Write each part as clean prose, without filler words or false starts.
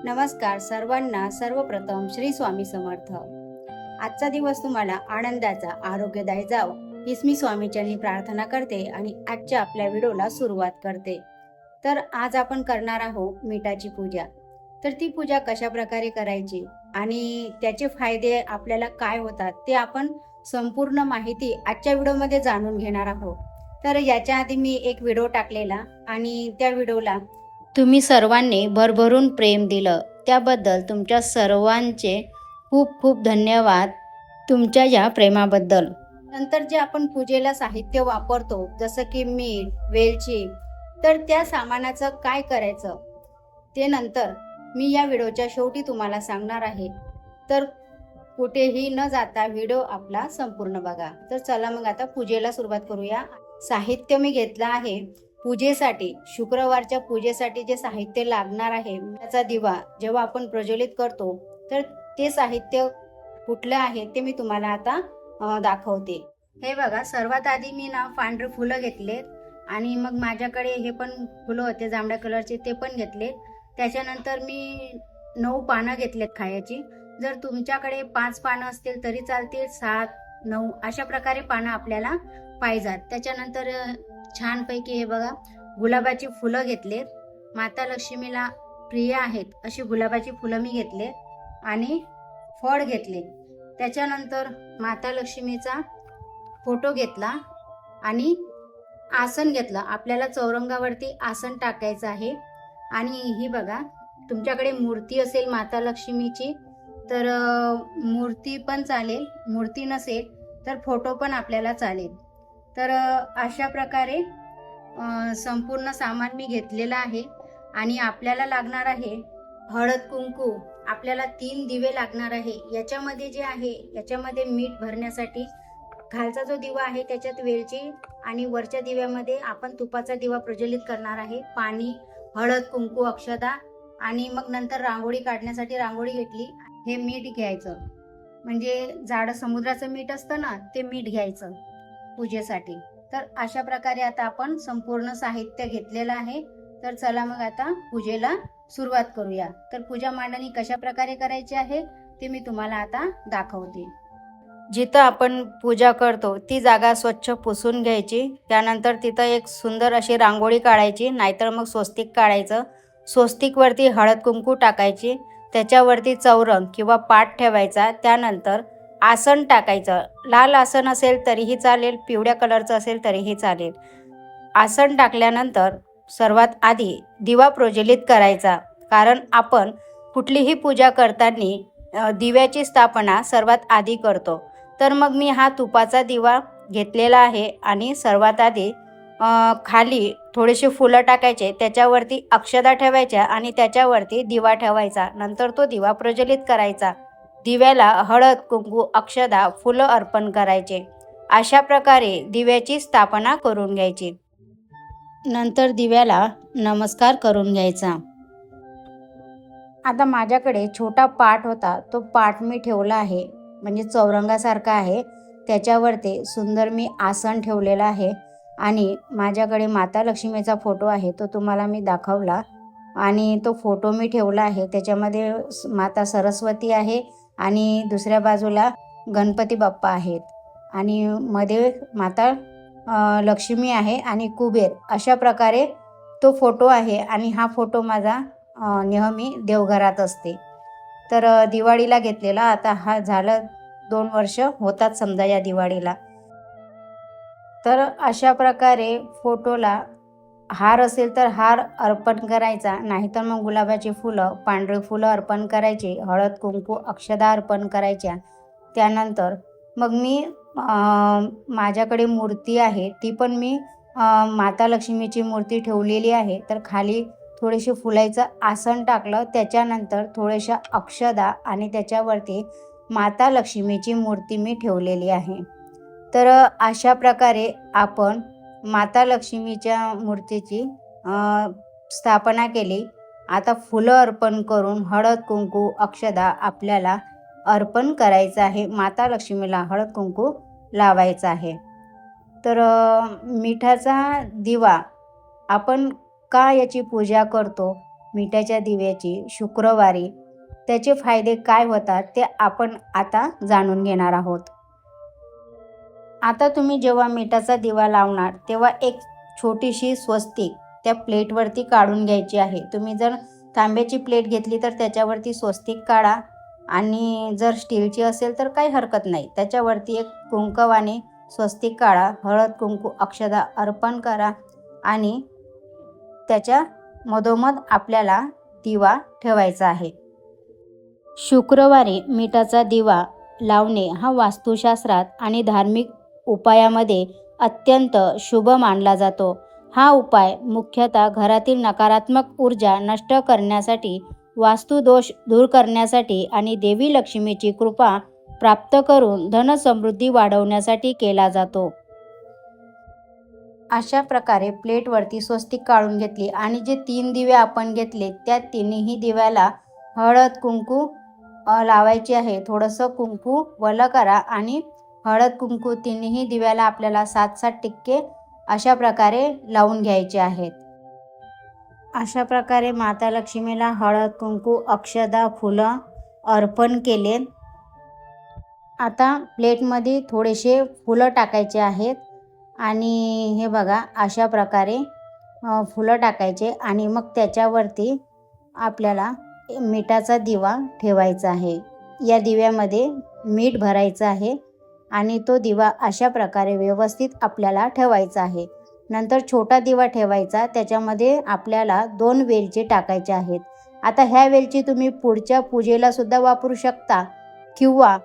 नमस्कार सर्वांना. सर्वप्रथम श्री स्वामी समर्थ. आजचा दिवस तुम्हाला आनंदाचा, आरोग्यदायी जावो हीच मी स्वामीच्यांनी प्रार्थना करते आणि आजच्या आपल्या व्हिडिओला सुरुवात करते. तर आज आपण करणार आहोत मिठाची पूजा. तर ती पूजा कशा प्रकारे करायची आणि त्याचे फायदे आपल्याला काय होतात ते आपण संपूर्ण माहिती आजच्या व्हिडिओमध्ये जाणून घेणार आहोत. तर याच्या आधी मी एक व्हिडिओ टाकलेला आणि त्या व्हिडिओला तुम्ही सर्वांनी भरभरून प्रेम दिलं, त्याबद्दल तुमच्या सर्वांचे खूप खूप धन्यवाद तुमच्या या प्रेमाबद्दल. नंतर जे आपण पूजेला साहित्य वापरतो जसं की मीठ, वेलची, तर त्या सामानाचं काय करायचं ते नंतर मी या व्हिडिओच्या शेवटी तुम्हाला सांगणार आहे. तर कुठेही न जाता व्हिडिओ आपला संपूर्ण बघा. तर चला मग आता पूजेला सुरुवात करूया. साहित्य मी घेतलं आहे पूजेसाठी, शुक्रवारच्या पूजेसाठी जे साहित्य लागणार आहे, त्याचा दिवा जेव्हा आपण प्रज्वलित करतो तर ते साहित्य कुठलं आहे ते मी तुम्हाला आता दाखवते. हे बघा, सर्वात आधी मी ना पांढरे फुलं घेतलेत आणि मग माझ्याकडे हे पण फुलं होते जांभळ्या कलरचे, ते पण घेतले. त्याच्यानंतर मी 9 पानं घेतलेत खायची. जर तुमच्याकडे 5 पानं असतील तरी चालतील, 7, 9 अशा प्रकारे पानं आपल्याला पाहिजेत. त्याच्यानंतर छानपैकी हे बघा गुलाबाची फुलं घेतलेत. माता लक्ष्मीला प्रिय आहेत अशी गुलाबाची फुलं मी घेतले आणि फळ घेतले. त्याच्यानंतर माता लक्ष्मीचा फोटो घेतला आणि आसन घेतलं. आपल्याला चौरंगावरती आसन टाकायचं आहे. आणि ही बघा, तुमच्याकडे मूर्ती असेल माता लक्ष्मीची तर मूर्ती पण चालेल, मूर्ती नसेल तर फोटो पण आपल्याला चालेल. तर अशा प्रकारे संपूर्ण सामान मी घेतलेलं आहे. आणि आपल्याला लागणार आहे हळद कुंकू. आपल्याला 3 दिवे लागणार आहे. याच्यामध्ये जे आहे याच्यामध्ये मीठ भरण्यासाठी खालचा जो दिवा आहे त्याच्यात वेलची आणि वरच्या दिव्यामध्ये आपण तुपाचा दिवा प्रज्वलित करणार आहे. पाणी, हळद कुंकू, अक्षदा आणि मग नंतर रांगोळी काढण्यासाठी रांगोळी घेतली. हे मीठ घ्यायचं, म्हणजे जाडं समुद्राचं मीठ असतं ना, ते मीठ घ्यायचं पूजेसाठी. तर अशा प्रकारे आता आपण संपूर्ण साहित्य घेतलेलं आहे. तर चला मग आता पूजेला सुरुवात करूया. तर पूजा मांडणी कशा प्रकारे करायची आहे ते मी तुम्हाला आता दाखवते. जिथं आपण पूजा करतो ती जागा स्वच्छ पुसून घ्यायची. त्यानंतर तिथं एक सुंदर अशी रांगोळी काढायची, नाहीतर मग स्वस्तिक काढायचं. स्वस्तिकवरती हळद कुंकू टाकायची, त्याच्यावरती चौरंग किंवा पाट ठेवायचा. त्यानंतर आसन टाकायचं. लाल आसन असेल तरीही चालेल, पिवळ्या कलरचं असेल तरीही चालेल. आसन टाकल्यानंतर सर्वात आधी दिवा प्रज्वलित करायचा, कारण आपण कुठलीही पूजा करताना दिव्याची स्थापना सर्वात आधी करतो. तर मग मी हा तुपाचा दिवा घेतलेला आहे आणि सर्वात आधी खाली थोडेसे फुलं टाकायचे, त्याच्यावरती अक्षदा ठेवायच्या आणि त्याच्यावरती दिवा ठेवायचा. नंतर तो दिवा प्रज्वलित करायचा. दिव्याला हळद कुंकू, अक्षदा, फुलं अर्पण करायचे. अशा प्रकारे दिव्याची स्थापना करून घ्यायची. नंतर दिव्याला नमस्कार करून घ्यायचा. आता माझ्याकडे छोटा पाट होता, तो पाट मी ठेवला आहे, म्हणजे चौरंगासारखा आहे. त्याच्यावरती सुंदर मी आसन ठेवलेलं आहे. आणि माझ्याकडे माता लक्ष्मीचा फोटो आहे, तो तुम्हाला मी दाखवला आणि तो फोटो मी ठेवला आहे. त्याच्यामध्ये माता सरस्वती आहे आणि दुसऱ्या बाजूला गणपती बाप्पा आहेत आणि मध्ये माता लक्ष्मी आहे आणि कुबेर. अशा प्रकारे तो फोटो आहे आणि हा फोटो माझा नेहमी देवघरात असते. तर दिवाळीला घेतलेला, आता हा झालं 2 वर्ष होतात समजा या दिवाळीला. तर अशा प्रकारे फोटोला हार असेल तर हार अर्पण करायचा, नाहीतर मग गुलाबाची फुलं, पांढरी फुलं अर्पण करायची, हळद कुंकू, अक्षदा अर्पण करायच्या. त्यानंतर मग मी माझ्याकडे मूर्ती आहे, ती पण मी माता लक्ष्मीची मूर्ती ठेवलेली आहे. तर खाली थोडेसे फुलाचं आसन टाकलं, त्याच्यानंतर थोड्याशा अक्षदा आणि त्याच्यावरती माता लक्ष्मीची मूर्ती मी ठेवलेली आहे. तर अशा प्रकारे आपण माता लक्ष्मीच्या मूर्तीची स्थापना केली. आता फुलं अर्पण करून हळद कुंकू, अक्षदा आपल्याला अर्पण करायचं आहे. माता लक्ष्मीला हळद कुंकू लावायचा आहे. तर मिठाचा दिवा आपण का याची पूजा करतो मिठाच्या दिव्याची शुक्रवारी त्याचे फायदे काय होतात ते आपण आता जाणून घेणार आहोत. आता तुम्ही जेव्हा मिठाचा दिवा लावणार तेव्हा एक छोटीशी स्वस्तिक त्या प्लेटवरती काढून घ्यायची आहे. तुम्ही जर तांब्याची प्लेट घेतली तर त्याच्यावरती स्वस्तिक काढा आणि जर स्टीलची असेल तर काही हरकत नाही. त्याच्यावरती एक कुंकवाने स्वस्तिक काढा, हळद कुंकू अक्षदा अर्पण करा आणि त्याच्या मधोमध आपल्याला दिवा ठेवायचा आहे. शुक्रवारी मिठाचा दिवा लावणे हा वास्तुशास्त्रात आणि धार्मिक उपायामध्ये अत्यंत शुभ मानला जातो. हा उपाय मुख्यतः घरातील नकारात्मक ऊर्जा नष्ट करण्यासाठी, वास्तुदोष दूर करण्यासाठी आणि देवी लक्ष्मीची कृपा प्राप्त करून धनसमृद्धी वाढवण्यासाठी केला जातो. अशा प्रकारे प्लेटवरती स्वस्तिक काढून घेतली आणि जे 3 दिवे आपण घेतले त्या तिन्ही दिव्याला हळद कुंकू लावायचे आहे. थोडंसं कुंकू वलं करा आणि हळद कुंकू तिन्ही दिव्याला आपल्याला 7-7 टिक्के अशा प्रकारे लावून घ्यायचे आहेत. अशा प्रकारे माता लक्ष्मीला हळद कुंकू अक्षदा फुलं अर्पण केले. आता प्लेटमध्ये थोडेसे फुलं टाकायचे आहेत आणि हे बघा अशा प्रकारे फुलं टाकायचे आणि मग त्याच्यावरती आपल्याला मिठाचा दिवा ठेवायचा आहे. या दिव्यामध्ये मीठ भरायचं आहे आणि तो दिवा अशा प्रकारे व्यवस्थित आपल्याला ठेवायचा आहे. नंतर छोटा दिवा ठेवायचा, त्याच्यामध्ये आपल्याला 2 वेलची टाकायचे आहेत. आता ह्या वेलची तुम्ही पुढच्या पूजेला सुद्धा वापरू शकता किंवा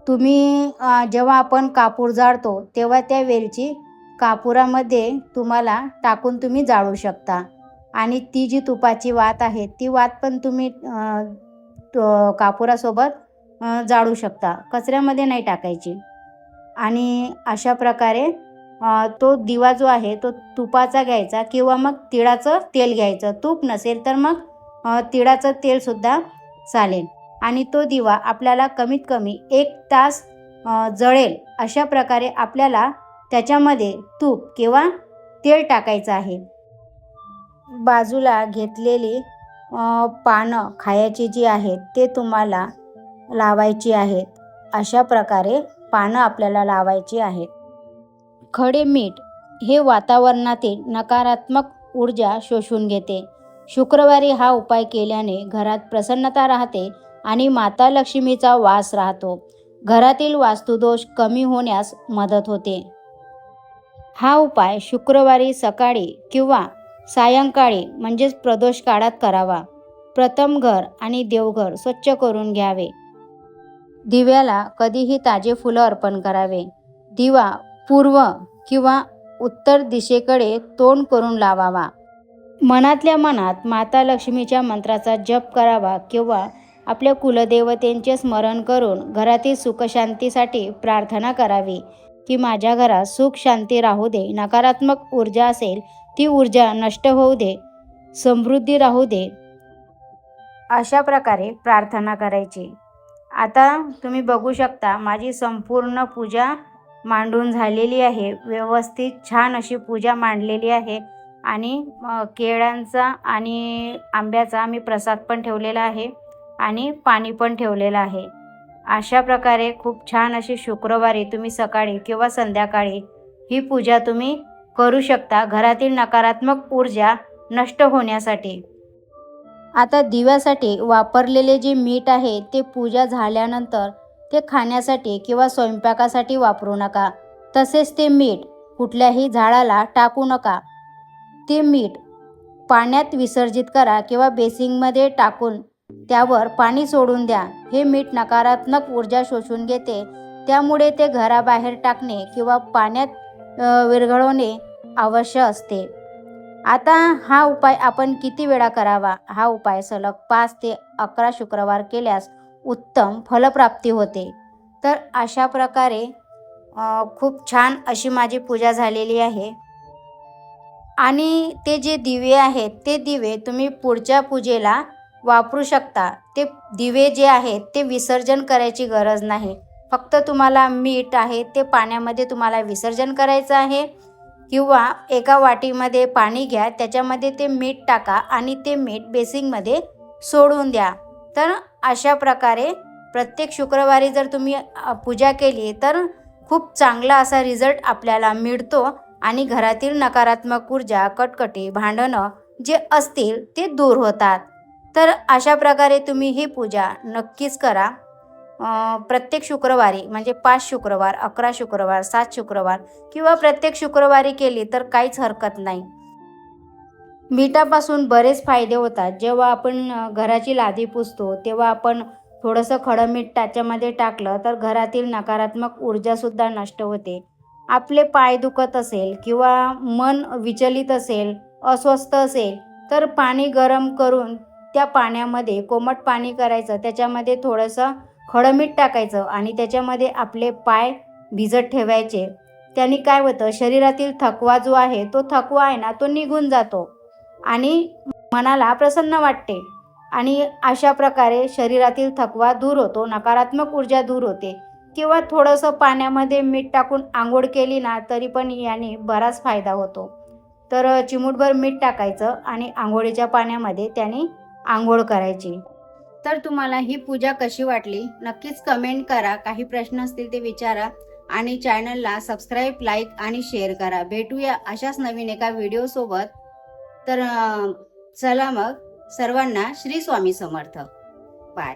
तुम्ही जेव्हा आपण कापूर जाळतो तेव्हा त्या वेलची कापुरामध्ये तुम्हाला टाकून तुम्ही जाळू शकता आणि ती जी तुपाची वात आहे ती वात पण तुम्ही कापुरासोबत जाळू शकता, कचऱ्यामध्ये नाही टाकायची. आणि अशा प्रकारे तो दिवा जो आहे तो तुपाचा घ्यायचा किंवा मग तिळाचं तेल घ्यायचं. तूप नसेल तर मग तिळाचं तेलसुद्धा चालेल आणि तो दिवा आपल्याला कमीत कमी 1 तास जळेल. अशा प्रकारे आपल्याला त्याच्यामध्ये तूप किंवा तेल टाकायचं आहे. बाजूला घेतलेली पानं खायची जी आहेत ते तुम्हाला लावायची आहेत. अशा प्रकारे पानं आपल्याला लावायची आहेत. खडे मीठ हे वातावरणातील नकारात्मक ऊर्जा शोषून घेते. शुक्रवारी हा उपाय केल्याने घरात प्रसन्नता राहते आणि माता लक्ष्मीचा वास राहतो. घरातील वास्तुदोष कमी होण्यास मदत होते. हा उपाय शुक्रवारी सकाळी किंवा सायंकाळी म्हणजेच प्रदोष काळात करावा. प्रथम घर आणि देवघर स्वच्छ करून घ्यावे. दिव्याला कधीही ताजे फुलं अर्पण करावे. दिवा पूर्व किंवा उत्तर दिशेकडे तोंड करून लावावा. मनातल्या मनात माता लक्ष्मीच्या मंत्राचा जप करावा किंवा आपल्या कुलदेवतेंचे स्मरण करून घरातील सुखशांतीसाठी प्रार्थना करावी की माझ्या घरात सुख शांती राहू दे, नकारात्मक ऊर्जा असेल ती ऊर्जा नष्ट होऊ दे, समृद्धी राहू दे. अशा प्रकारे प्रार्थना करायची. आता तुम्ही बघू शकता माझी संपूर्ण पूजा मांडून झालेली आहे. व्यवस्थित छान अशी पूजा मांडलेली आहे आणि केळ्यांचा आणि आंब्याचा मी प्रसाद पण ठेवलेला आहे आणि पाणी पण ठेवलेलं आहे. अशा प्रकारे खूप छान अशी शुक्रवारी तुम्ही सकाळी किंवा संध्याकाळी ही पूजा तुम्ही करू शकता घरातील नकारात्मक ऊर्जा नष्ट होण्यासाठी. आता दिव्यासाठी वापरलेले जे मीठ आहे ते पूजा झाल्यानंतर ते खाण्यासाठी किंवा स्वयंपाकासाठी वापरू नका. तसेच ते मीठ कुठल्याही झाडाला टाकू नका. ते मीठ पाण्यात विसर्जित करा किंवा बेसिंगमध्ये टाकून त्यावर पाणी सोडून द्या. हे मीठ नकारात्मक ऊर्जा शोषून घेते, त्यामुळे ते घराबाहेर टाकणे किंवा पाण्यात विरघळवणे आवश्यक असते. आता हा उपाय आपण किती वेळा करावा? हा उपाय सलग 5 ते 11 शुक्रवार केल्यास उत्तम फलप्राप्ती होते. तर अशा प्रकारे खूप छान अशी माझी पूजा झालेली आहे. आणि ते जे दिवे आहेत ते दिवे तुम्ही पुढच्या पूजेला वापरू शकता. ते दिवे जे आहेत ते विसर्जन करायची गरज नाही. फक्त तुम्हाला मीठ आहे ते पाण्यामध्ये तुम्हाला विसर्जन करायचं आहे किंवा एका वाटीमध्ये पाणी घ्या, त्याच्यामध्ये ते मीठ टाका आणि ते मीठ बेसिंगमध्ये सोडून द्या. तर अशा प्रकारे प्रत्येक शुक्रवारी जर तुम्ही पूजा केली तर खूप चांगला असा रिझल्ट आपल्याला मिळतो आणि घरातील नकारात्मक ऊर्जा, कटकटी, भांडणं जे असतील ते दूर होतात. तर अशा प्रकारे तुम्ही ही पूजा नक्कीच करा. प्रत्येक शुक्रवारी म्हणजे 5 शुक्रवार, 11 शुक्रवार, 7 शुक्रवार किंवा प्रत्येक शुक्रवारी केली तर काहीच हरकत नाही. मीठापासून बरेच फायदे होतात. जेव्हा आपण घराची लादी पुसतो तेव्हा आपण थोडंसं खडं मीठ त्याच्यामध्ये टाकलं तर घरातील नकारात्मक ऊर्जासुद्धा नष्ट होते. आपले पाय दुखत असेल किंवा मन विचलित असेल, अस्वस्थ असेल तर पाणी गरम करून त्या पाण्यामध्ये कोमट पाणी करायचं, त्याच्यामध्ये थोडंसं खडं मीठ टाकायचं आणि त्याच्यामध्ये आपले पाय भिजत ठेवायचे. त्याने काय होतं, शरीरातील थकवा जो आहे तो थकवा आहे ना तो निघून जातो आणि मनाला प्रसन्न वाटते आणि अशा प्रकारे शरीरातील थकवा दूर होतो, नकारात्मक ऊर्जा दूर होते. किंवा थोडंसं पाण्यामध्ये मीठ टाकून आंघोळ केली ना तरी पण याने बराच फायदा होतो. तर चिमूटभर मीठ टाकायचं आणि आंघोळीच्या पाण्यामध्ये त्याने आंघोळ करायची. तर तुम्हाला ही पूजा कशी वाटली नक्कीच कमेंट करा. काही प्रश्न असतील ते विचारा आणि चॅनलला सबस्क्राईब, लाईक आणि शेअर करा. भेटूया अशाच नवीन एका व्हिडिओसोबत. तर चला मग, सर्वांना श्री स्वामी समर्थ. बाय.